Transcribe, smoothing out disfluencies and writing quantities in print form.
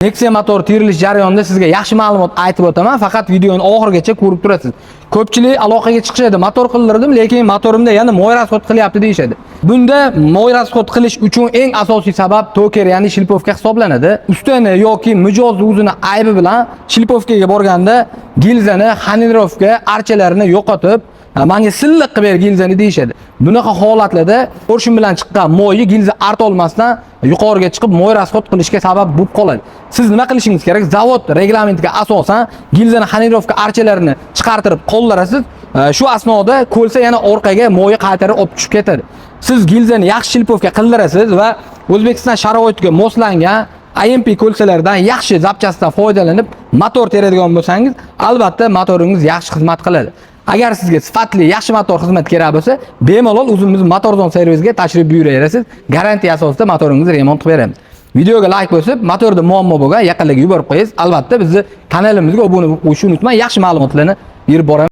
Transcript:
Nexia motor terilish jarayonida sizga yaxshi ma'lumot aytib o'taman, faqat videoni oxirigacha ko'rib turasiz. Ko'pchilik aloqaga chiqishadi, motor qildirdim, lekin motorimda yana moy rasxod qilyapti deyshadi. Bunda moy rasxod qilish uchun eng asosiy sabab toker, ya'ni shlipovka hisoblanadi. Ustuni yoki mijozni o'zini aybi bilan shlipovkaga borganda gilzani, xanirovka archalarini yo'qotib, menga silliq qilib ber gilzani deyshadi. Bunaqa holatlarda qo'shin bilan chiqqan moyi gilza art olmasdan yuqoriga chiqib moy rasxod qilishga sabab bo'lib qoladi. Siz nima qilishingiz kerak? Zavod reglamentiga asosan gilzani, xanirovka archalarini chiqartirib qoldirasiz. Shu asnoda ko'lsa yana orqaga moyi qaytarib olib tushib ketadi. Siz gilzani yaxshi shlipovka qildirasiz va O'zbekiston sharoitiga moslangan AMP ko'lsalardan yaxshi zapchastdan foydalanib motor teradigan bo'lsangiz, albatta motoringiz yaxshi xizmat qiladi. Agar sizga sifatli, yaxshi motor xizmat kerak bo'lsa, bemalol o'zimiz Motorzone servisga tashrif buyuraverasiz. Garantiya asosida motoringizni remont qilib beramiz. Videoga like bosib, motorda muammo bo'lgan yaqinlarga yuborib qo'yasiz. Albatta bizni kanalimizga obuna bo'lishni unutmang. Yaxshi ma'lumotlarni berib boramiz.